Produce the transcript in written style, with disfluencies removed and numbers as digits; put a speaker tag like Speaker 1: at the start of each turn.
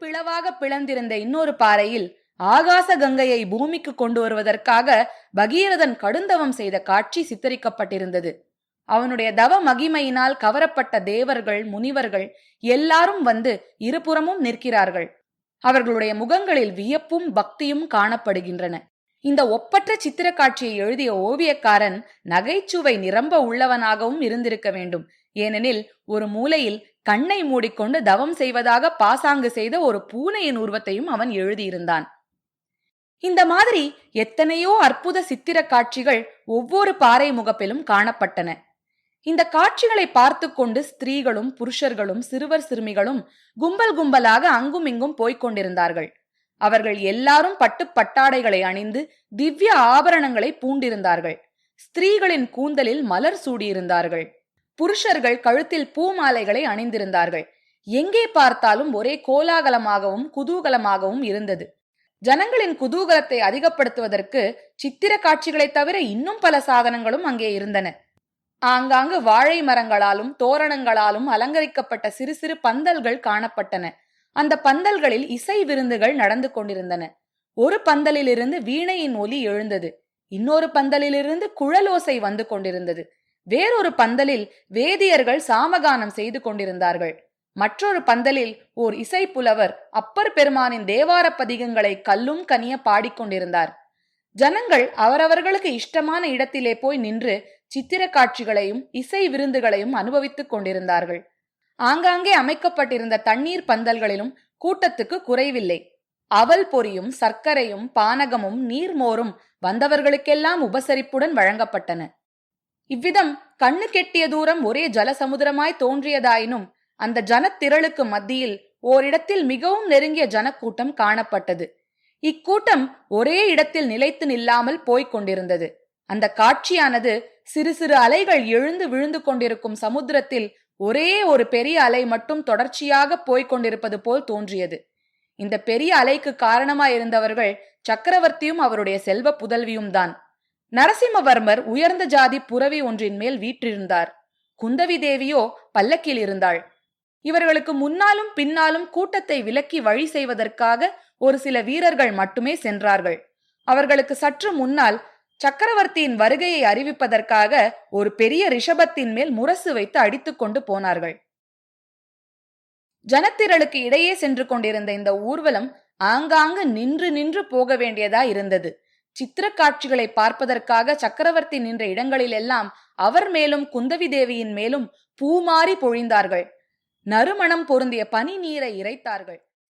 Speaker 1: பிளவாக பிளந்திருந்த இன்னொரு பாறையில் ஆகாச கங்கையை பூமிக்கு கொண்டு வருவதற்காக பகீரதன் கடுந்தவம் செய்த காட்சி சித்தரிக்கப்பட்டிருந்தது. அவனுடைய தவ மகிமையினால் கவரப்பட்ட தேவர்கள், முனிவர்கள் எல்லாரும் வந்து இருபுறமும் நிற்கிறார்கள். அவர்களுடைய முகங்களில் வியப்பும் பக்தியும் காணப்படுகின்றன. இந்த ஒப்பற்ற சித்திர காட்சியை எழுதிய ஓவியக்காரன் நகைச்சுவை நிரம்ப உள்ளவனாகவும் இருந்திருக்க வேண்டும். ஏனெனில் ஒரு மூலையில் கண்ணை மூடிக்கொண்டு தவம் செய்வதாக பாசாங்கு செய்த ஒரு பூனையின் உருவத்தையும் அவன் எழுதியிருந்தான். இந்த மாதிரி எத்தனையோ அற்புத சித்திர காட்சிகள் ஒவ்வொரு பாறை முகப்பிலும் காணப்பட்டன. இந்த காட்சிகளை பார்த்து கொண்டு ஸ்திரீகளும் புருஷர்களும் சிறுவர் சிறுமிகளும் கும்பல் கும்பலாக அங்கும் இங்கும் போய்க் கொண்டிருந்தார்கள். அவர்கள் எல்லாரும் பட்டு பட்டாடைகளை அணிந்து திவ்ய ஆபரணங்களை பூண்டிருந்தார்கள். ஸ்திரீகளின் கூந்தலில் மலர் சூடியிருந்தார்கள். புருஷர்கள் கழுத்தில் பூ மாலைகளை அணிந்திருந்தார்கள். எங்கே பார்த்தாலும் ஒரே கோலாகலமாகவும் குதூகலமாகவும் இருந்தது. ஜனங்களின் குதூகலத்தை அதிகப்படுத்துவதற்கு சித்திர காட்சிகளை தவிர இன்னும் பல சாதனங்களும் அங்கே இருந்தன. ஆங்காங்கு வாழை மரங்களாலும் தோரணங்களாலும் அலங்கரிக்கப்பட்ட சிறு சிறு பந்தல்கள் காணப்பட்டன. அந்த பந்தல்களில் இசை விருந்துகள் நடந்து கொண்டிருந்தன. ஒரு பந்தலிலிருந்து வீணையின் ஒலி எழுந்தது. இன்னொரு பந்தலிலிருந்து குழலோசை வந்து கொண்டிருந்தது. வேறொரு பந்தலில் வேதியர்கள் சாமகானம் செய்து கொண்டிருந்தார்கள். மற்றொரு பந்தலில் ஓர் இசை புலவர் அப்பர் பெருமானின் தேவார பதிகங்களை கல்லும் கனிய பாடிக்கொண்டிருந்தார். ஜனங்கள் அவரவர்களுக்கு இஷ்டமான இடத்திலே போய் நின்று சித்திர காட்சிகளையும் இசை விருந்துகளையும் அனுபவித்துக் கொண்டிருந்தார்கள். ஆங்காங்கே அமைக்கப்பட்டிருந்த தண்ணீர் பந்தல்களிலும் கூட்டத்துக்கு குறைவில்லை. அவல் பொரியும் சர்க்கரையும் பானகமும் நீர்மோரும் வந்தவர்களுக்கெல்லாம் உபசரிப்புடன் வழங்கப்பட்டன. இவ்விதம் கண்ணு கெட்டிய தூரம் ஒரே ஜலசமுதிரமாய் தோன்றியதாயினும் அந்த ஜனத்திரளுக்கு மத்தியில் ஓரிடத்தில் மிகவும் நெருங்கிய ஜனக்கூட்டம் காணப்பட்டது. இக்கூட்டம் ஒரே இடத்தில் நிலைத்து நில்லாமல் போய்க் கொண்டிருந்தது. அந்த காட்சியானது சிறு சிறு அலைகள் எழுந்து விழுந்து கொண்டிருக்கும் சமுத்திரத்தில் ஒரே ஒரு பெரிய அலை மட்டும் தொடர்ச்சியாக போய்க் கொண்டிருப்பது போல் தோன்றியது. இந்த பெரிய அலைக்கு காரணமாயிருந்தவர்கள் சக்கரவர்த்தியும் அவருடைய செல்வ புதல்வியும் தான். நரசிம்மவர்மர் உயர்ந்த ஜாதி புரவி ஒன்றின் மேல் வீற்றிருந்தார். குந்தவி தேவியோ பல்லக்கில் இருந்தாள். இவர்களுக்கு முன்னாலும் பின்னாலும் கூட்டத்தை விலக்கி வழி செய்வதற்காக ஒரு சில வீரர்கள் மட்டுமே சென்றார்கள். அவர்களுக்கு சற்று முன்னால் சக்கரவர்த்தியின் வருகையை அறிவிப்பதற்காக ஒரு பெரிய ரிஷபத்தின் மேல் முரசு வைத்து அடித்துக் கொண்டு போனார்கள். ஜனத்திரளுக்கு இடையே சென்று கொண்டிருந்த இந்த ஊர்வலம் ஆங்காங்கு நின்று நின்று போக வேண்டியதா இருந்தது. சித்திர காட்சிகளை பார்ப்பதற்காக சக்கரவர்த்தி நின்ற இடங்களிலெல்லாம் அவர் மேலும் குந்தவி தேவியின் மேலும் பூமாரி பொழிந்தார்கள். நறுமணம் பொருந்திய பனி நீரை இறைத்தார்கள்.